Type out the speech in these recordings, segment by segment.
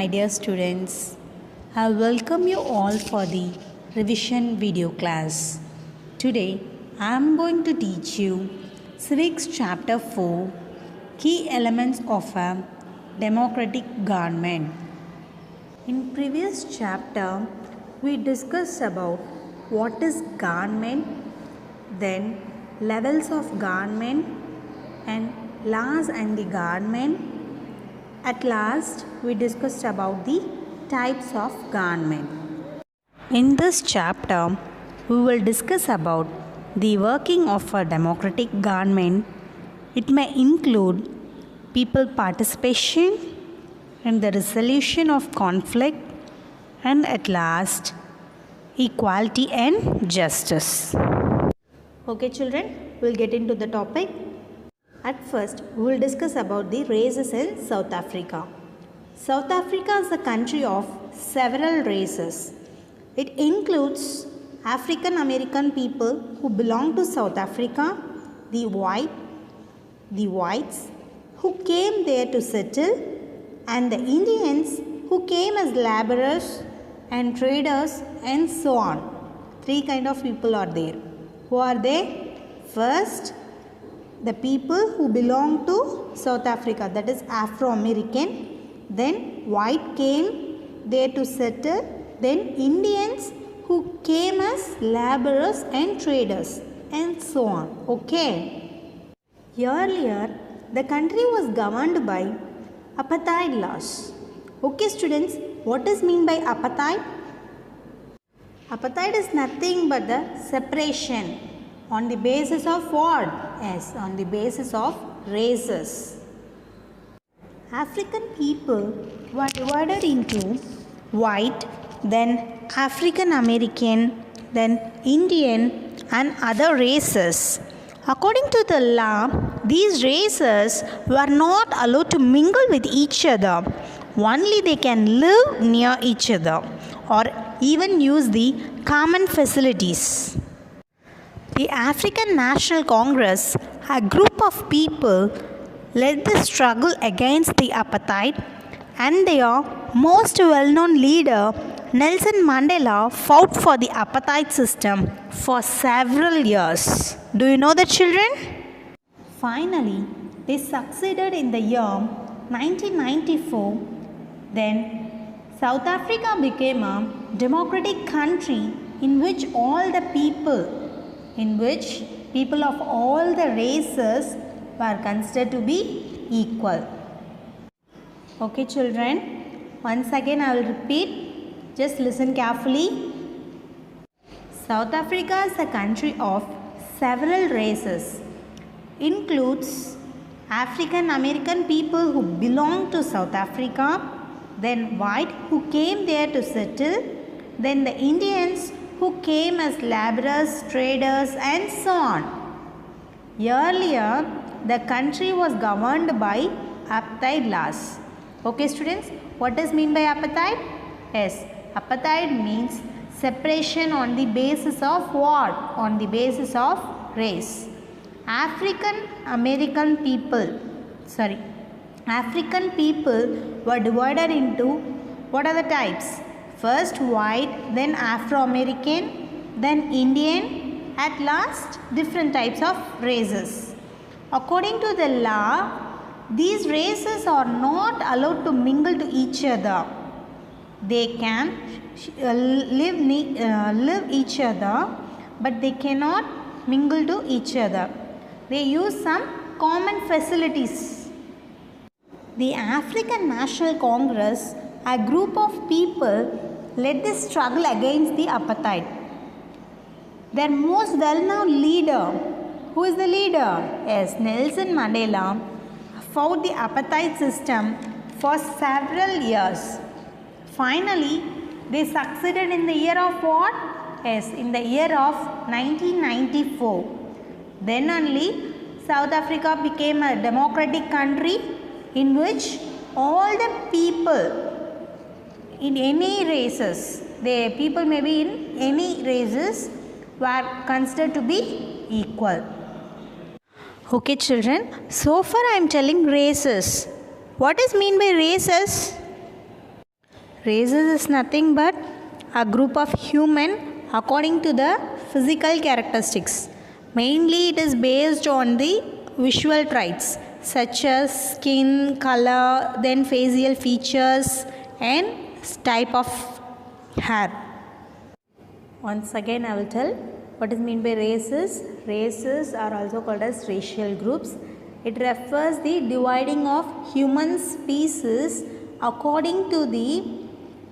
my dear students. I welcome you all for the revision video class. Today I am going to teach you Civics Chapter 4 Key Elements of a Democratic Government. In previous chapter we discussed about what is government, then levels of government and laws and the government. At last, we discussed about the types of government. In this chapter, we will discuss about the working of a democratic government. It may include people participation and the resolution of conflict, and at last, equality and justice. Okay, children, we'll get into the topic. At first, we will discuss about the races in South Africa. South Africa is a country of several races. It includes African American people who belong to South Africa, the whites who came there to settle, and the Indians who came as laborers and traders and so on. Three kind of people are there. Who are they? First, the people who belong to South Africa, that is Afro-American, then white came there to settle, then Indians who came as laborers and traders and so on. Okay. Earlier, the country was governed by apartheid laws. Okay students, what is mean by apartheid? Apartheid is nothing but the separation. On the basis of what? Yes, on the basis of races. African people were divided into white, then African American, then Indian and other races. According to the law, these races were not allowed to mingle with each other. Only they can live near each other or even use the common facilities. The African National Congress, a group of people, led the struggle against the apartheid, and their most well-known leader, Nelson Mandela, fought for the apartheid system for several years. Do you know that, children? Finally, they succeeded in the year 1994. Then, South Africa became a democratic country in which people of all the races were considered to be equal. Okay children, once again I will repeat, just listen carefully. South Africa is a country of several races. Includes African American people who belong to South Africa, then white who came there to settle, then the Indians who came as laborers, traders and so on. Earlier, the country was governed by apartheid laws. Okay students, what does mean by apartheid? Yes, apartheid means separation on the basis of what? On the basis of race. African people were divided into, what are the types? First white, then Afro-American, then Indian, at last different types of races. According to the law, these races are not allowed to mingle to each other. They can live each other, but they cannot mingle to each other. They use some common facilities. The African National Congress, a group of people, led the struggle against the apartheid. Their most well-known leader, who is the leader? Yes, Nelson Mandela, fought the apartheid system for several years. Finally, they succeeded in the year of what? Yes, in the year of 1994. Then only South Africa became a democratic country in which all the people in any races, people may be in any races, were considered to be equal. Okay children, so far I am telling races. What is mean by races? Races is nothing but a group of human according to the physical characteristics. Mainly it is based on the visual traits such as skin, color, then facial features and type of hair. Once again I will tell what is meant by races. Races are also called as racial groups. It refers the dividing of human species according to the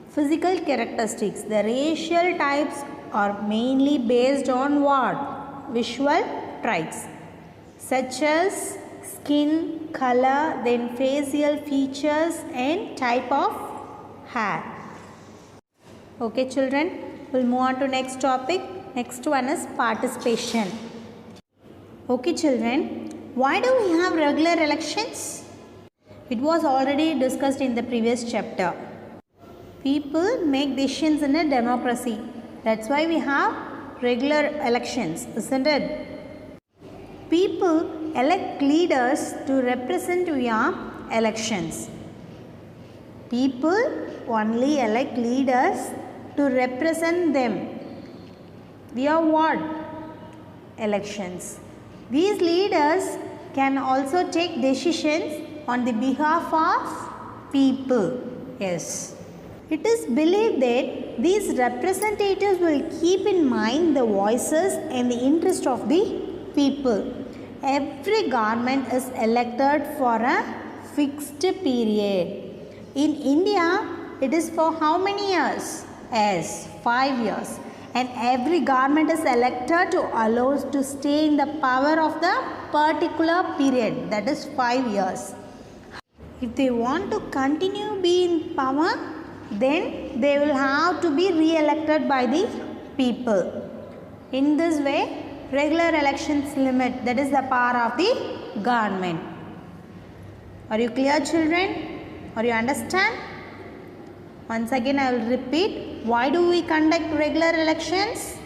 physical characteristics. The racial types are mainly based on what? Visual traits such as skin, color, then facial features and type of hair. Okay children, we'll move on to next topic. Next one is participation. Okay children, why do we have regular elections? It was already discussed in the previous chapter. People make decisions in a democracy. That's why we have regular elections, isn't it? People elect leaders to represent via elections. People only elect leaders to represent them via what? Elections. These leaders can also take decisions on the behalf of people. Yes. It is believed that these representatives will keep in mind the voices and the interest of the people. Every government is elected for a fixed period. In India, it is for how many years? Yes, 5 years. And every government is elected to allow to stay in the power of the particular period, that is 5 years. If they want to continue be in power, then they will have to be re-elected by the people. In this way, regular elections limit, that is the power of the government. Are you clear children? Or you understand? Once again I will repeat, why do we conduct regular elections?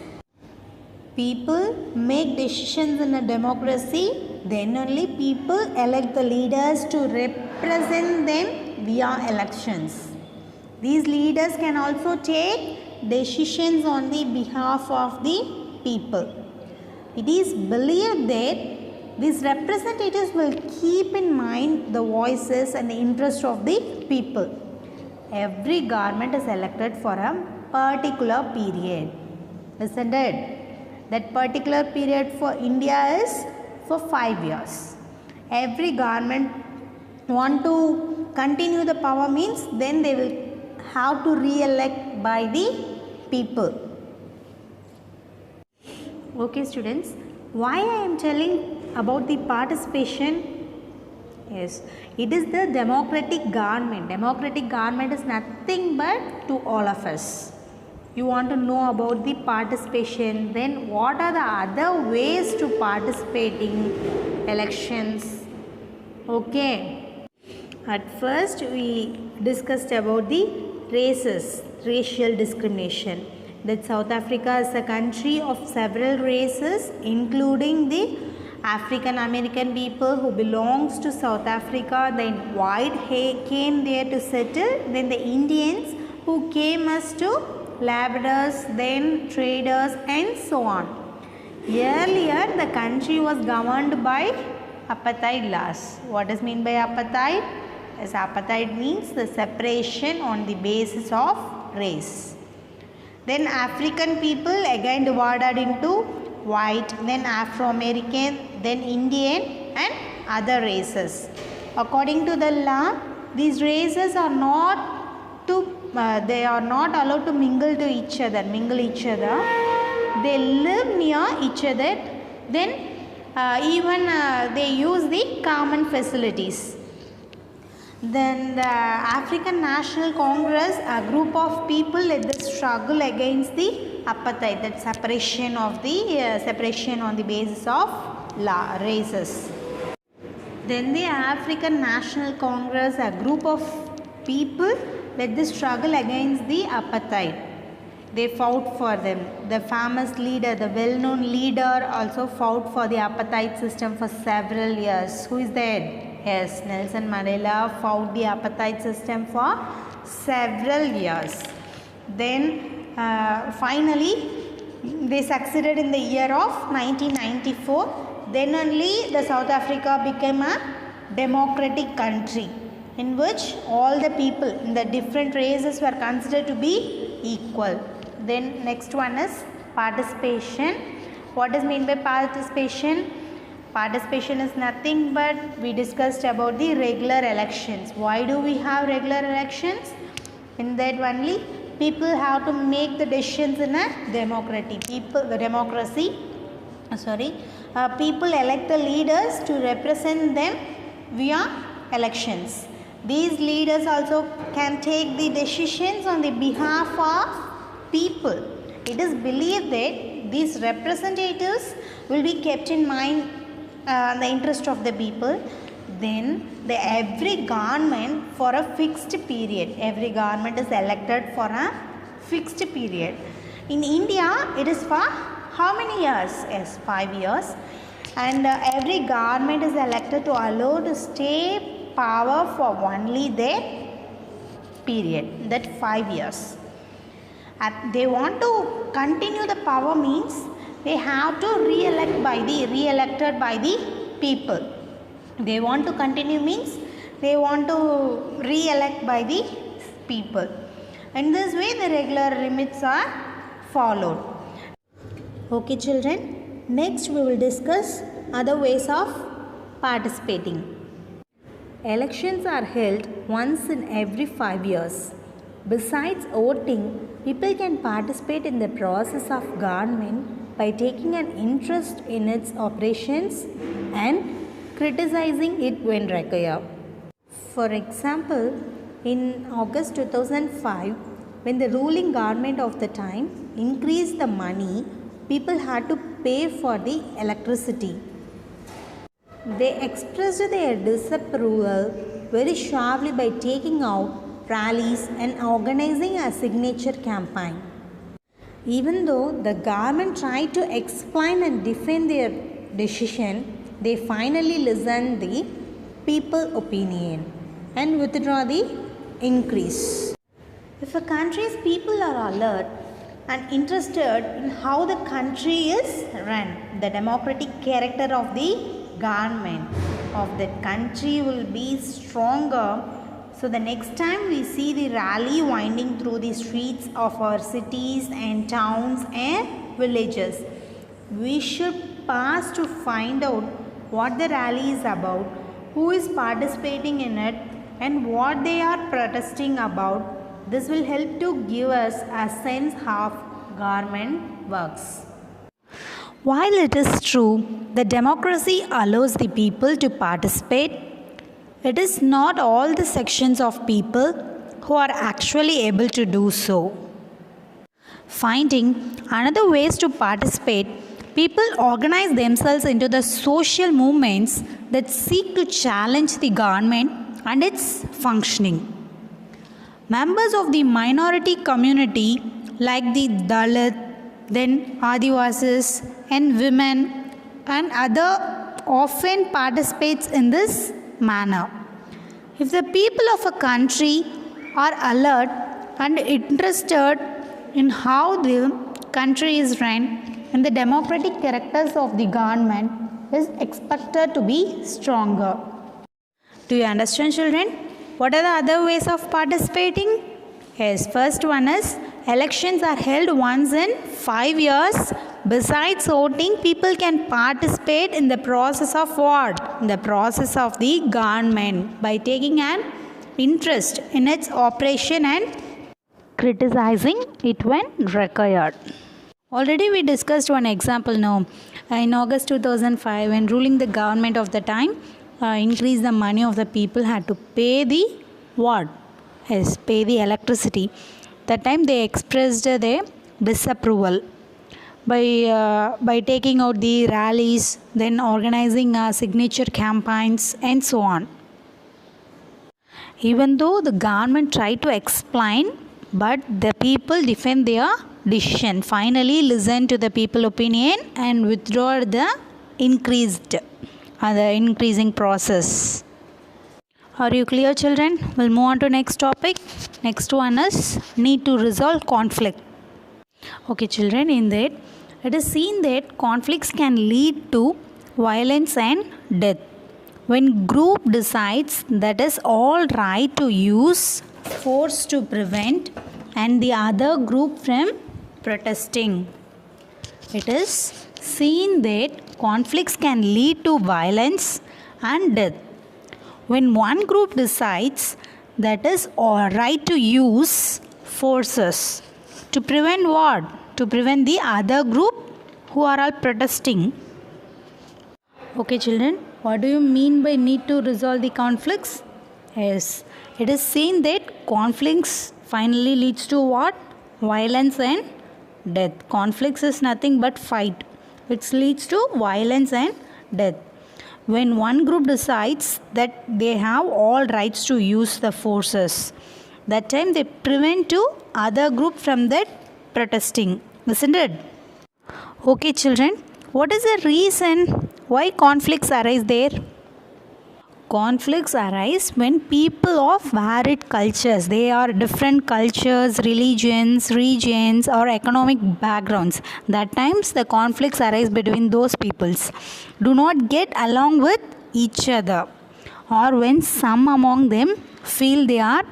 People make decisions in a democracy, then only people elect the leaders to represent them via elections. These leaders can also take decisions on the behalf of the people. It is believed that these representatives will keep in mind the voices and the interest of the people. Every government is elected for a particular period, isn't it? That particular period for India is for 5 years. Every government want to continue the power means then they will have to re-elect by the people. Okay students, why I am telling about the participation? Yes, it is the democratic government. Democratic government is nothing but to all of us. You want to know about the participation, then what are the other ways to participate in elections? Okay. At first we discussed about the races, racial discrimination. That South Africa is a country of several races including the African American people who belongs to South Africa, then white came there to settle, then the Indians who came as to laborers, then traders and so on. Earlier the country was governed by apartheid laws. What does mean by apartheid? As apartheid means the separation on the basis of race. Then African people again divided into white, then Afro-American, then Indian and other races. According to the law, these races are not to they are not allowed to mingle each other. They live near each other. Then even they use the common facilities. Then the African National Congress, a group of people led the struggle against the apartheid, that separation on the basis of races. Then the African National Congress, a group of people led the struggle against the apartheid. They fought for them. The famous leader, the well-known leader also fought for the apartheid system for several years. Who is that? Yes, Nelson Mandela fought the apartheid system for several years. Then finally they succeeded in the year of 1994. Then only the South Africa became a democratic country in which all the people in the different races were considered to be equal. Then next one is participation. What is meant by participation? Participation is nothing but we discussed about the regular elections. Why do we have regular elections? In that only people have to make the decisions in a democracy. People elect the leaders to represent them via elections. These leaders also can take the decisions on the behalf of people. It is believed that these representatives will be kept in mind the interest of the people. Then every government for a fixed period. Every government is elected for a fixed period. In India, it is for how many years? Yes, 5 years. And every government is elected to allow to stay power for only their period, that 5 years. They want to continue the power means they have to re-elected by the people. They want to continue means they want to re-elect by the people. In this way the regular limits are followed. Okay children, next we will discuss other ways of participating. Elections are held once in every 5 years. Besides voting, people can participate in the process of government by taking an interest in its operations and criticizing it when required. For example, in August 2005, when the ruling government of the time increased the money people had to pay for the electricity, they expressed their disapproval very sharply by taking out rallies and organizing a signature campaign. Even though the government tried to explain and defend their decision, they finally listened the people's opinion and withdraw the increase. If a country's people are alert and interested in how the country is run, the democratic character of the government of that country will be stronger. So the next time we see the rally winding through the streets of our cities and towns and villages, we should pause to find out what the rally is about, who is participating in it, and what they are protesting about. This will help to give us a sense of government works. While it is true that democracy allows the people to participate, it is not all the sections of people who are actually able to do so. Finding another ways to participate, people organize themselves into the social movements that seek to challenge the government and its functioning. Members of the minority community like the Dalit, then Adivasis and women and other often participates in this manner. If the people of a country are alert and interested in how the country is run, and the democratic characters of the government is expected to be stronger. Do you understand, children? What are the other ways of participating? Yes, first one is elections are held once in 5 years. Besides voting, people can participate in the process of what? The process of the government by taking an interest in its operation and criticizing it when required. Already we discussed one example now. In August 2005, when ruling the government of the time increased the money of the people had to pay the what? Yes, pay the electricity. That time they expressed their disapproval by taking out the rallies, then organizing signature campaigns and so on. Even though the government tried to explain, but the people defend their decision, finally listen to the people opinion and withdraw the increasing process. Are you clear, children? We'll move on to next topic. Next one is need to resolve conflict. Okay, children, in that it is seen that conflicts can lead to violence and death. When group decides that is all right to use force to prevent and the other group from protesting. It is seen that conflicts can lead to violence and death. When one group decides that is all right to use forces to prevent what? To prevent the other group who are all protesting. Okay, children, what do you mean by need to resolve the conflicts? Yes, it is seen that conflicts finally leads to what? Violence and death. Conflicts is nothing but fight, which leads to violence and death. When one group decides that they have all rights to use the forces, that time they prevent to other group from that protesting, isn't it? Okay, children, what is the reason why conflicts arise there? Conflicts arise when people of varied cultures, they are different cultures, religions, regions or economic backgrounds. That times the conflicts arise between those peoples do not get along with each other, or when some among them feel they are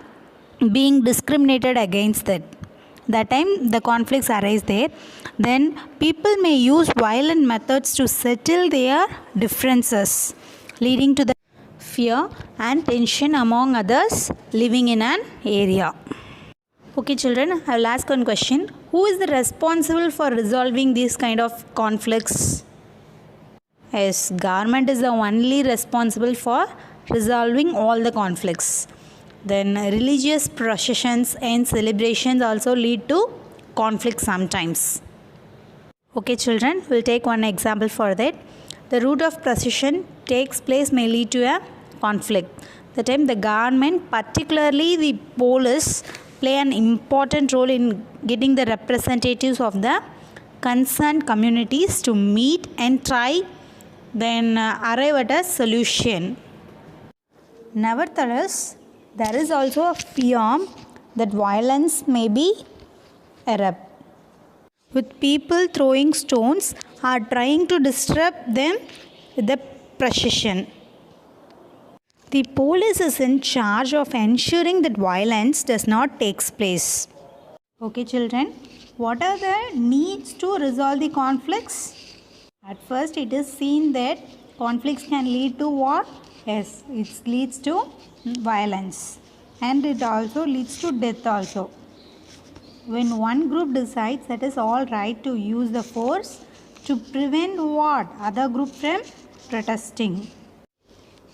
being discriminated against that time the conflicts arise there. Then people may use violent methods to settle their differences, leading to the fear and tension among others living in an area. Okay, children, I will ask one question. Who is the responsible for resolving these kind of conflicts? Yes, government is the only responsible for resolving all the conflicts. Then religious processions and celebrations also lead to conflict sometimes. Okay, children, we'll take one example for that. The route of procession takes place may lead to a conflict. The time the government, particularly the police, play an important role in getting the representatives of the concerned communities to meet and try then arrive at a solution. Nevertheless, there is also a fear that violence may be erupt, with people throwing stones or trying to disrupt them with the procession. The police is in charge of ensuring that violence does not take place. Okay, children, what are the needs to resolve the conflicts? At first, it is seen that conflicts can lead to what? Yes, it leads to violence, and it also leads to death also. When one group decides that is all right to use the force to prevent what? Other group from protesting.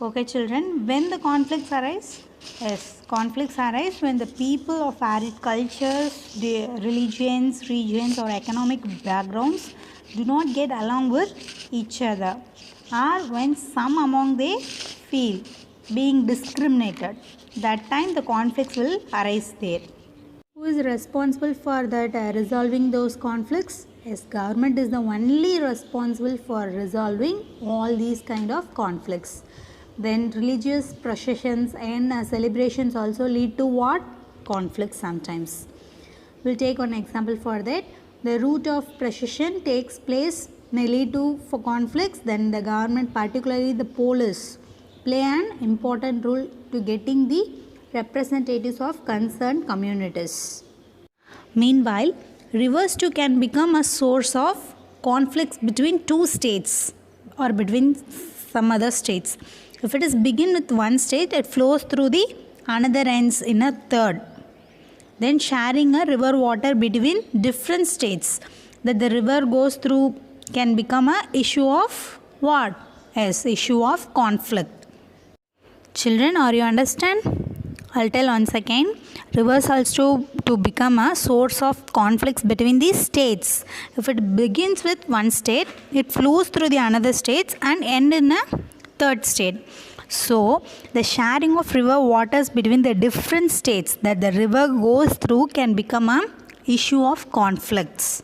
Okay, children, when the conflicts arise? Yes, conflicts arise when the people of varied cultures, the religions, regions or economic backgrounds do not get along with each other, or when some among they feel being discriminated. That time the conflicts will arise there. Who is responsible for that resolving those conflicts? Yes, government is the only responsible for resolving all these kind of conflicts. Then religious processions and celebrations also lead to what? Conflicts sometimes. We'll take one example for that. The route of procession takes place may lead to for conflicts. Then the government, particularly the police, play an important role to getting the representatives of concerned communities. Meanwhile, rivers too can become a source of conflicts between two states or between some other states. If it is begin with one state, it flows through the another ends in a third. Then sharing a river water between different states that the river goes through can become a issue of what? Yes, issue of conflict. Children, are you understand? I'll tell once again. Rivers also to become a source of conflicts between these states. If it begins with one state, it flows through the another states and end in a third state. So, the sharing of river waters between the different states that the river goes through can become an issue of conflicts.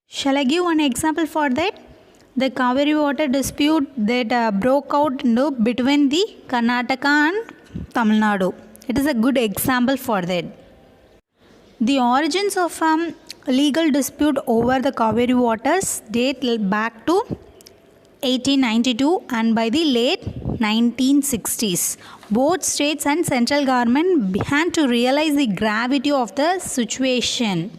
Shall I give one example for that? The Kaveri water dispute that broke out between the Karnataka and Tamil Nadu. It is a good example for that. The origins of legal dispute over the Kaveri waters date back to 1892 and by the late 1960s. Both states and central government began to realize the gravity of the situation.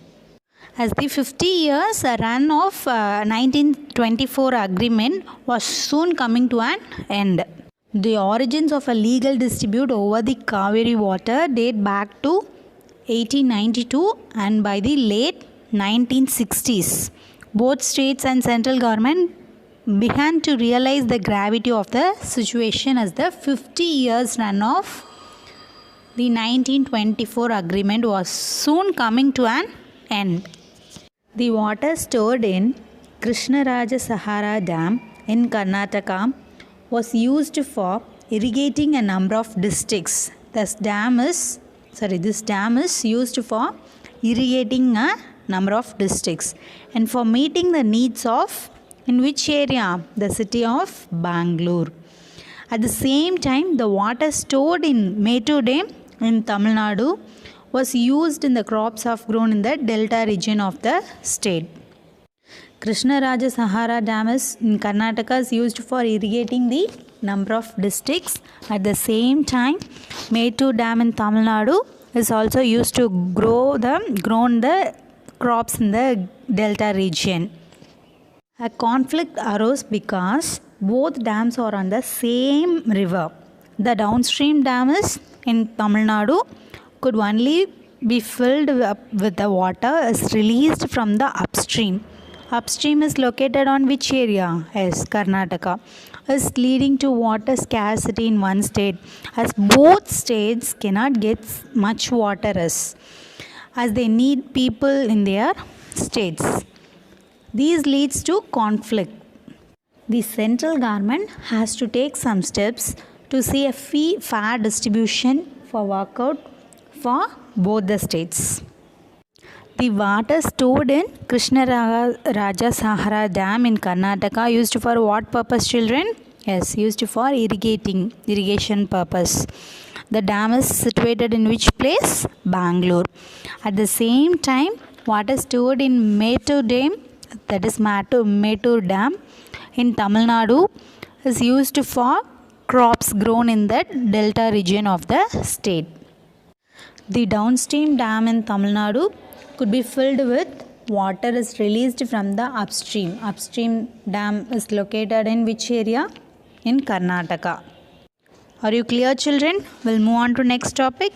As the 50 years run of 1924 agreement was soon coming to an end. The origins of a legal dispute over the Kaveri water date back to 1892 and by the late 1960s. Both states and central government began to realize the gravity of the situation as the 50 years run of the 1924 agreement was soon coming to an end. The water stored in Krishnaraja Dam in Karnataka was used for irrigating a number of districts. This dam is used for irrigating a number of districts and for meeting the needs of in which area? The city of Bangalore. At the same time, the water stored in Mettur Dam in Tamil Nadu was used in the crops of grown in the delta region of the state. Krishnaraja Dam is in Karnataka is used for irrigating the number of districts. At the same time, Mettur Dam in Tamil Nadu is also used to grown the crops in the delta region. A conflict arose because both dams are on the same river. The downstream dam is in Tamil Nadu could only be filled up with the water as released from the upstream. Upstream is located on which area? Yes, Karnataka. Is leading to water scarcity in one state as both states cannot get much water as they need people in their states. These leads to conflict. The central government has to take some steps to see a fair distribution for workout for both the states. The water stored in Krishnaraja Dam in Karnataka used for what purpose, children? Yes, used for irrigation purpose. The dam is situated in which place? Bangalore. At the same time, water stored in Mettur Dam, that is Mettur Dam in Tamil Nadu, is used for crops grown in the delta region of the state. The downstream dam in Tamil Nadu could be filled with water is released from the upstream. Upstream dam is located in which area? In Karnataka. Are you clear, children? We'll move on to next topic.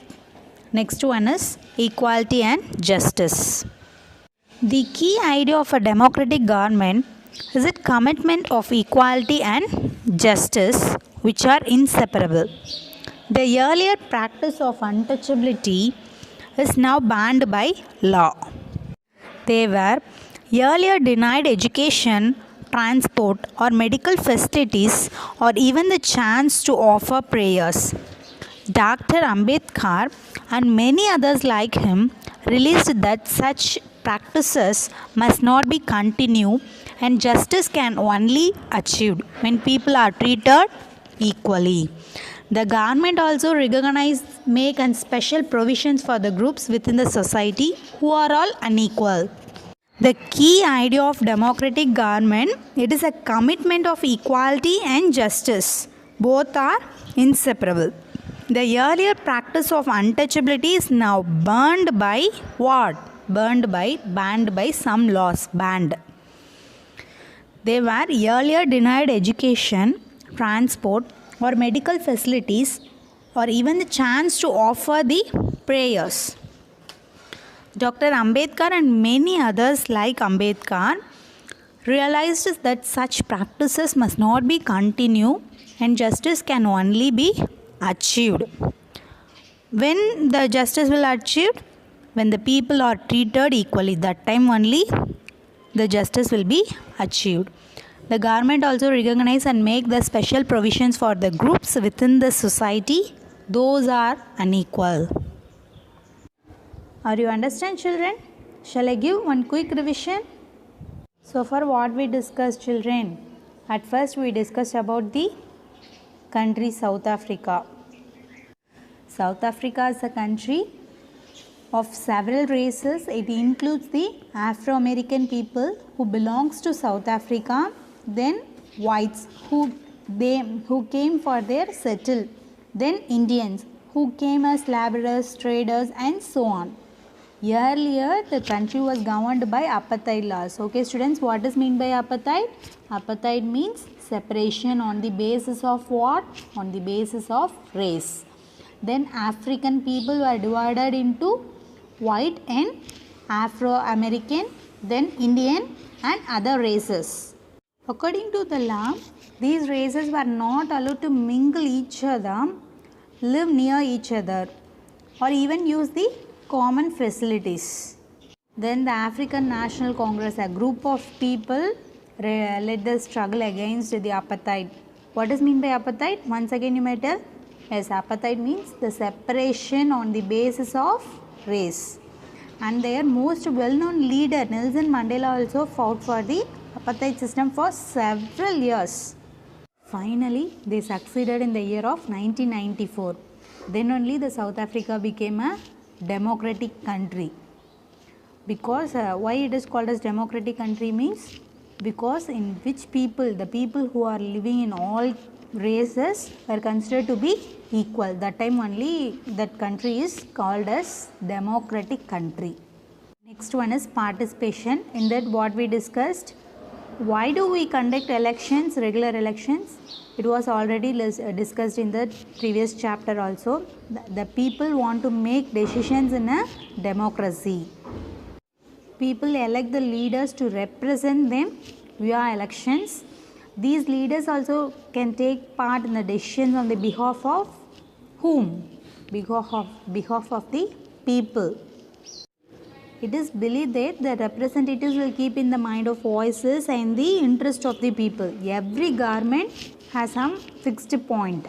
Next one is equality and justice. The key idea of a democratic government is its commitment of equality and justice, which are inseparable. The earlier practice of untouchability is now banned by law. They were earlier denied education, transport or medical facilities or even the chance to offer prayers. Dr. Ambedkar and many others like him realized that such practices must not be continued and justice can only achieved when people are treated equally. The government also make and special provisions for the groups within the society who are all unequal. The key idea of democratic government, it is a commitment of equality and justice. Both are inseparable. The earlier practice of untouchability is now banned by what? Banned by some laws. Banned. They were earlier denied education, transport or medical facilities or even the chance to offer the prayers. Dr. Ambedkar and many others like Ambedkar realized that such practices must not be continued and justice can only be achieved. When the justice will achieved? When the people are treated equally, that time only the justice will be achieved. The government also recognize and make the special provisions for the groups within the society. Those are unequal. Are you understand, children? Shall I give one quick revision? So far what we discussed, children? At first we discussed about the country South Africa. South Africa is a country of several races. It includes the Afro-American people who belongs to South Africa, then whites who came for their settle, then Indians who came as laborers, traders and so on. Earlier, the country was governed by apartheid laws. Okay, students, what is mean by apartheid? Apartheid means separation on the basis of what? On the basis of race. Then African people were divided into white and Afro-American, then Indian and other races. According to the law, these races were not allowed to mingle each other, live near each other, or even use the common facilities. Then the African National Congress, a group of people, led the struggle against the apartheid. What is mean by apartheid? Once again you may tell. Yes, apartheid means the separation on the basis of race. And their most well-known leader, Nelson Mandela, also fought for the apartheid system for several years. Finally, they succeeded in the year of 1994. Then only the South Africa became a democratic country. Because why it is called as democratic country means because in which people, the people who are living in all races were considered to be equal. That time only that country is called as democratic country. Next one is participation. In that what we discussed, why do we conduct elections, regular elections? It was already discussed in the previous chapter also. The people want to make decisions in a democracy. People elect the leaders to represent them via elections. These leaders also can take part in the decisions on the behalf of whom? Behalf of the people. It is believed that the representatives will keep in the mind of voices and the interest of the people. Every government has some fixed point.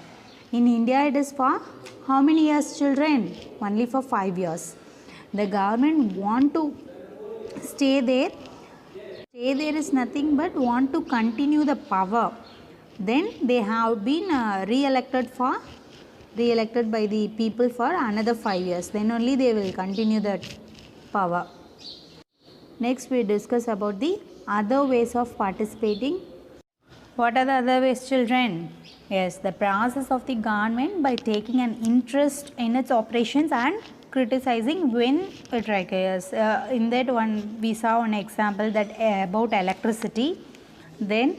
In India it is for how many years, children? Only for 5 years. The government want to stay there. Stay there is nothing but want to continue the power. Then they have been re-elected by the people for another 5 years. Then only they will continue that power. Next we discuss about the other ways of participating. What are the other ways, children? Yes, the process of the government by taking an interest in its operations and criticizing when it requires. In that one we saw an example that about electricity. Then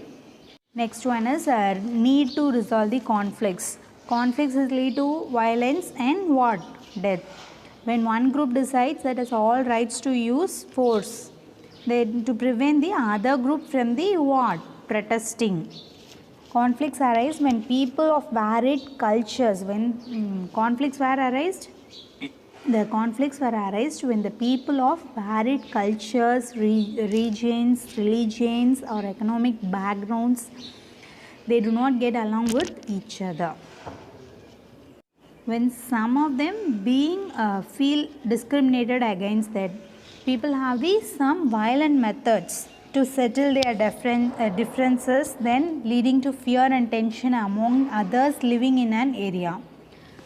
next one is need to resolve the conflicts. Conflicts lead to violence and what? Death. When one group decides that it's all rights to use force, then to prevent the other group from the what? Protesting. Conflicts arise when people of varied cultures, when conflicts were arised, the conflicts were arised when the people of varied cultures, regions, religions or economic backgrounds, they do not get along with each other. When some of them being feel discriminated against, that people have some violent methods to settle their differences, then leading to fear and tension among others living in an area.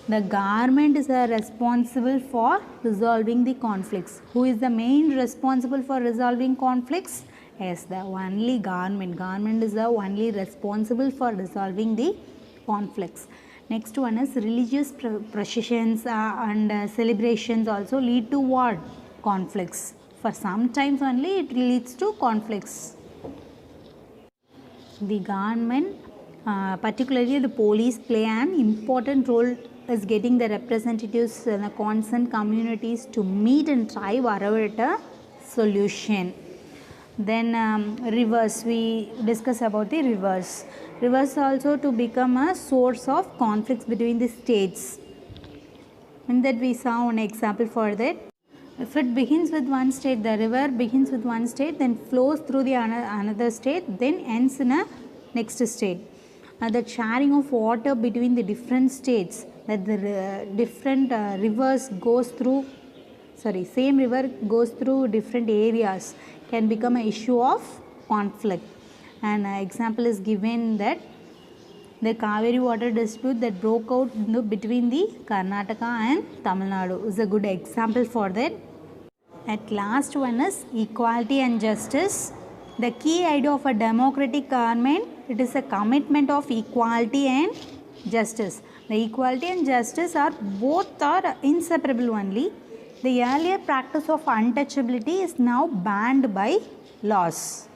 The government is responsible for resolving the conflicts. Who is the main responsible for resolving conflicts? Yes, the only government. Government is the only responsible for resolving the conflicts. Next one is religious processions and celebrations also lead to what? Conflicts. For sometimes only it leads to conflicts. The government, particularly the police, play an important role as getting the representatives and the concerned communities to meet and try arrive at a solution. Then rivers, we discuss about the rivers. Rivers also to become a source of conflicts between the states. In that we saw an example for that. If it begins with one state, the river begins with one state, then flows through the another state, then ends in a next state. The sharing of water between the different states, that the different rivers goes through, same river goes through different areas, can become an issue of conflict. An example is given that the Kaveri water dispute that broke out between the Karnataka and Tamil Nadu is a good example for that. At last one is equality and justice. The key idea of a democratic government, it is a commitment of equality and justice. The equality and justice are both are inseparable only. The earlier practice of untouchability is now banned by laws.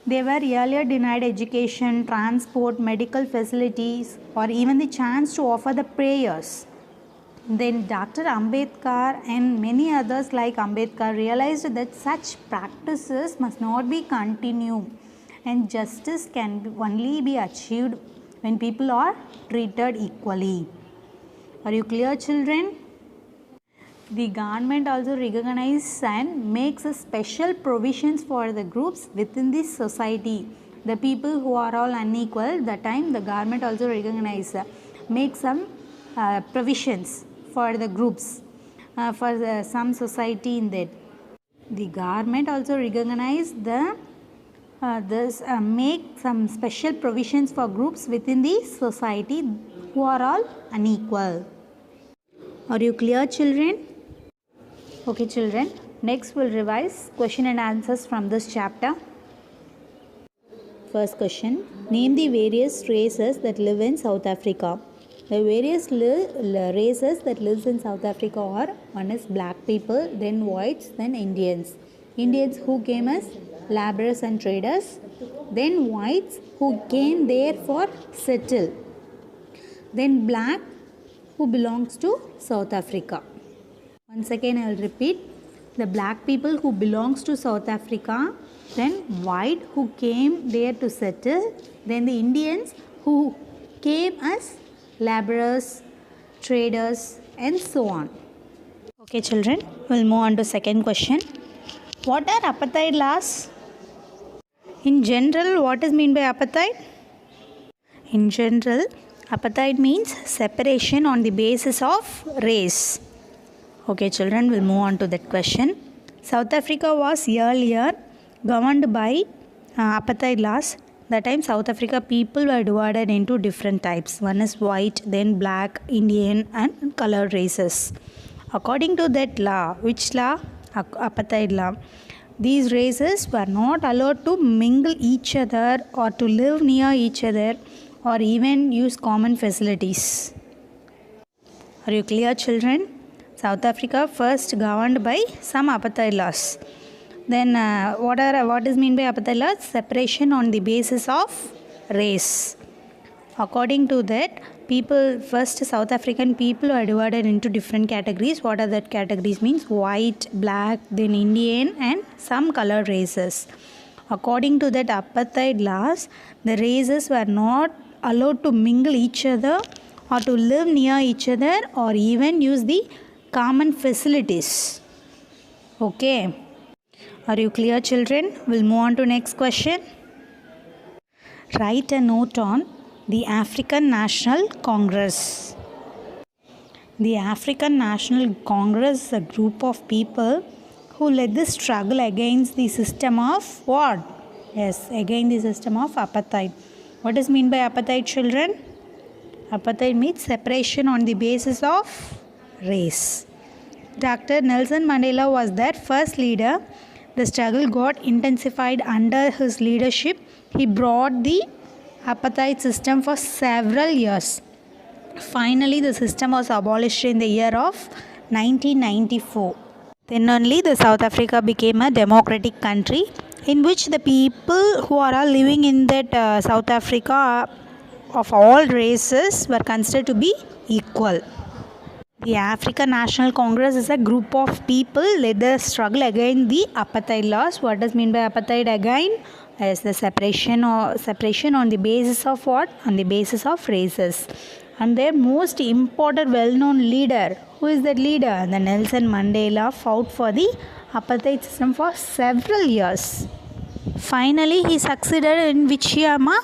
They were earlier denied education, transport, medical facilities, or even the chance to offer the prayers. Then Dr. Ambedkar and many others like Ambedkar realized that such practices must not be continued, and justice can only be achieved when people are treated equally. Are you clear, children? The government also recognizes and makes a special provisions for the groups within this society. The people who are all unequal, that time the government also recognizes, make some provisions for the groups, for some society in that. The government also recognize make some special provisions for groups within the society who are all unequal. Are you clear, children? Okay, children, next we'll revise question and answers from this chapter. First question, name the various races that live in South Africa. The various races that lives in South Africa are, one is black people, then whites, then Indians. Indians who came as laborers and traders, then whites who came there for settle, then black who belongs to South Africa. Once again I will repeat, the black people who belongs to South Africa, then white who came there to settle, then the Indians who came as laborers, traders, and so on. Okay, children, we'll move on to second question. What are apartheid laws? In general, what is meant by apartheid? In general, apartheid means separation on the basis of race. Okay, children, we'll move on to that question. South Africa was earlier governed by apartheid laws. That time South Africa people were divided into different types. One is white, then black, Indian, and colored races. According to that law, which law? Apartheid law. These races were not allowed to mingle each other or to live near each other or even use common facilities. Are you clear, children? South Africa first governed by some apartheid laws. Then what is mean by apartheid laws? Separation on the basis of race. According to that, South African people are divided into different categories. What are that categories means? White, black, then Indian, and some colored races. According to that apartheid laws, the races were not allowed to mingle each other or to live near each other or even use the common facilities. Okay, are you clear, children? We'll move on to next question. Write a note on the African National Congress. The African National Congress is a group of people who led the struggle against the system of what? Yes, against the system of apartheid. What is mean by apartheid, children? Apartheid means separation on the basis of race. Dr. Nelson Mandela was their first leader. The struggle got intensified under his leadership. He brought the apartheid system for several years. Finally, the system was abolished in the year of 1994. Then only the South Africa became a democratic country in which the people who are all living in that South Africa of all races were considered to be equal. The African National Congress is a group of people led the struggle against the apartheid laws. What does mean by apartheid again? As the separation on the basis of what? On the basis of races. And their most important well-known leader, who is that leader? The Nelson Mandela fought for the apartheid system for several years. Finally, he succeeded in which year, ma?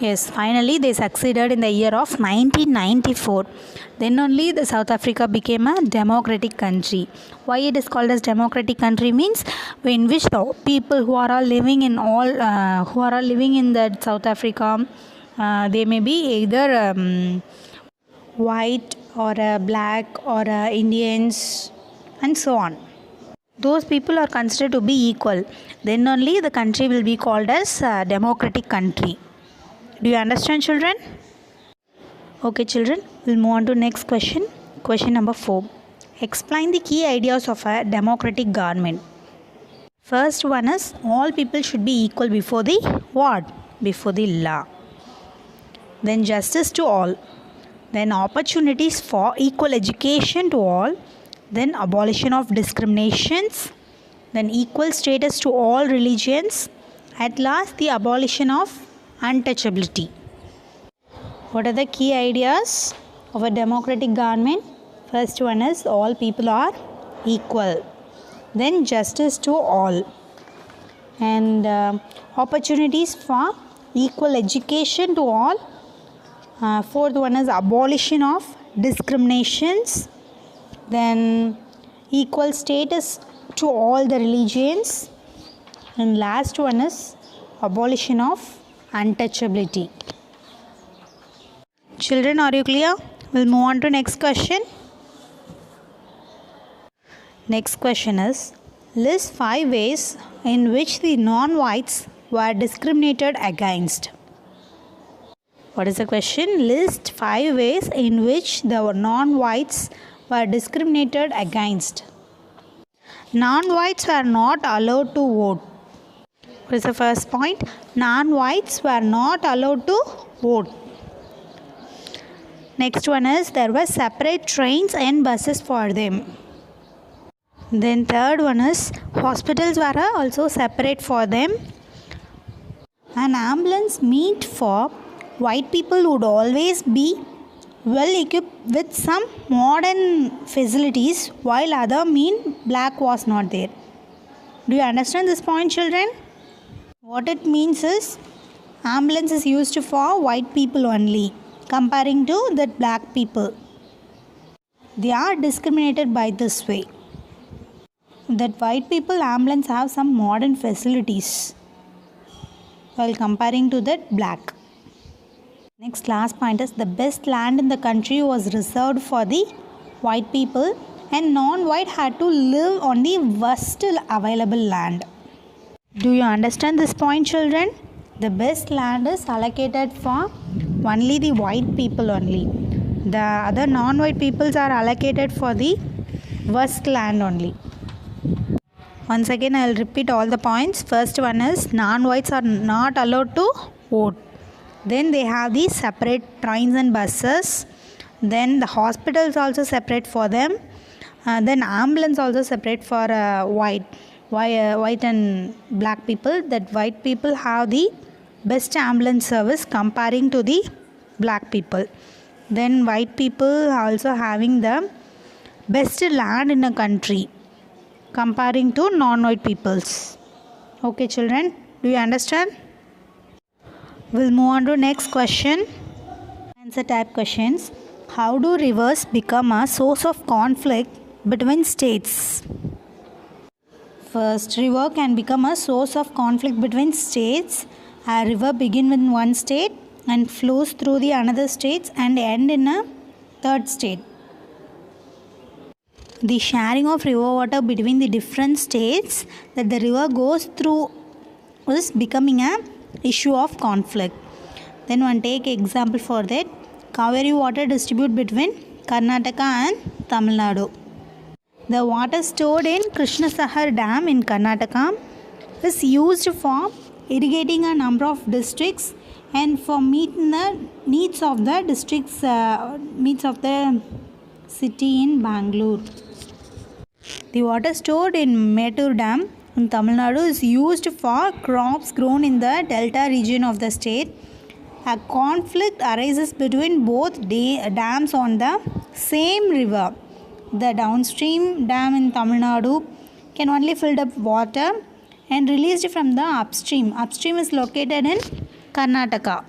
Yes, finally they succeeded in the year of 1994. Then only the South Africa became a democratic country. Why it is called as democratic country means in which the people who are all living in that South Africa They may be either white or black or Indians and so on. Those people are considered to be equal. Then only the country will be called as a democratic country. Do you understand, children? Okay, children, we'll move on to next question. Question number 4. Explain the key ideas of a democratic government. First one is all people should be equal before the what? Before the law. Then justice to all. Then opportunities for equal education to all. Then abolition of discriminations. Then equal status to all religions. At last, the abolition of untouchability. What are the key ideas of a democratic government? First one is all people are equal. Then justice to all. And opportunities for equal education to all. Fourth one is abolition of discriminations. Then equal status to all the religions. And last one is abolition of untouchability. Children, are you clear? We'll move on to next question. Next question is, list 5 ways in which the non-whites were discriminated against. What is the question? List 5 ways in which the non-whites were discriminated against. Non-whites were not allowed to vote. What is the first point? Non-whites were not allowed to vote. Next one is there were separate trains and buses for them. Then third one is hospitals were also separate for them. An ambulance meant for white people would always be well equipped with some modern facilities, while other mean black was not there. Do you understand this point, children? What it means is ambulance is used for white people only, comparing to the black people. They are discriminated by this way. That white people ambulance have some modern facilities while comparing to that black. Next last point is the best land in the country was reserved for the white people and non-white had to live on the worst available land. Do you understand this point, children? The best land is allocated for only the white people only. The other non-white peoples are allocated for the worst land only. Once again, I will repeat all the points. First one is non-whites are not allowed to vote. Then they have these separate trains and buses. Then the hospitals also separate for them. Then ambulance also separate for white and black people. That white people have the best ambulance service comparing to the black people. Then white people also having the best land in a country comparing to non-white peoples. Okay, children, do you understand? We'll move on to next question. Answer type questions. How do rivers become a source of conflict between states? First, river can become a source of conflict between states. A river begins in one state and flows through the another states and end in a third state. The sharing of river water between the different states that the river goes through is becoming a issue of conflict. Then one take example for that. Kaveri water distribute between Karnataka and Tamil Nadu. The water stored in Krishnasahar Dam in Karnataka is used for irrigating a number of districts and for meeting the needs of the districts, needs of the city in Bangalore. The water stored in Mettur Dam in Tamil Nadu is used for crops grown in the delta region of the state. A conflict arises between both dams on the same river. The downstream dam in Tamil Nadu can only fill up water and released from the upstream. Upstream is located in Karnataka.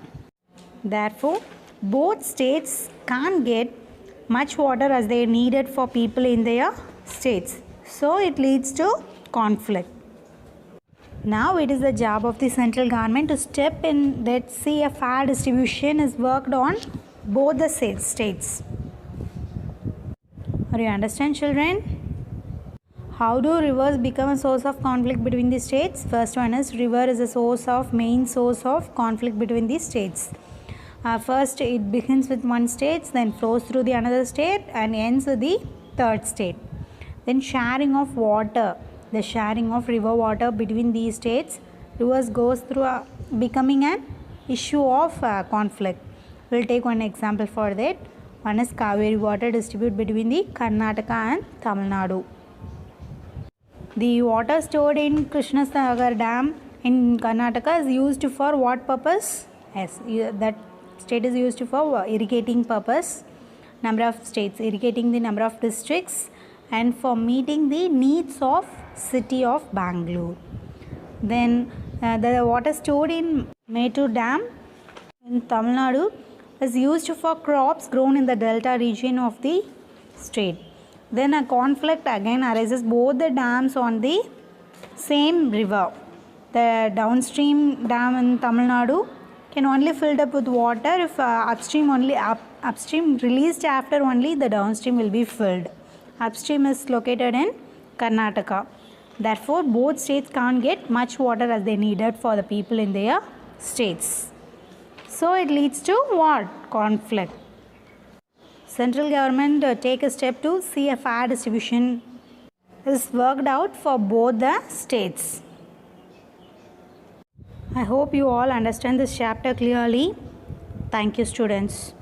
Therefore, both states can't get much water as they needed for people in their states. So, it leads to conflict. Now it is the job of the central government to step in that see a fair distribution is worked on both the states. Are you understand, children? How do rivers become a source of conflict between the states? First one is river is a main source of conflict between the states. First it begins with one state, then flows through the another state and ends with the third state. Then sharing of water, the sharing of river water between these states, rivers goes through becoming an issue of conflict. We'll take one example for that. One is Kaveri water distributed between the Karnataka and Tamil Nadu. The water stored in Krishnasagar Dam in Karnataka is used for what purpose? Yes, that state is used for irrigating purpose. Number of states, irrigating the number of districts and for meeting the needs of city of Bangalore. Then the water stored in Mettur Dam in Tamil Nadu is used for crops grown in the delta region of the state. Then a conflict again arises both the dams on the same river. The downstream dam in Tamil Nadu can only filled up with water if upstream released after only the downstream will be filled. Upstream is located in Karnataka. Therefore, both states can't get much water as they needed for the people in their states. So it leads to what? Conflict. Central government take a step to see a fair distribution is worked out for both the states. I hope you all understand this chapter clearly. Thank you, students.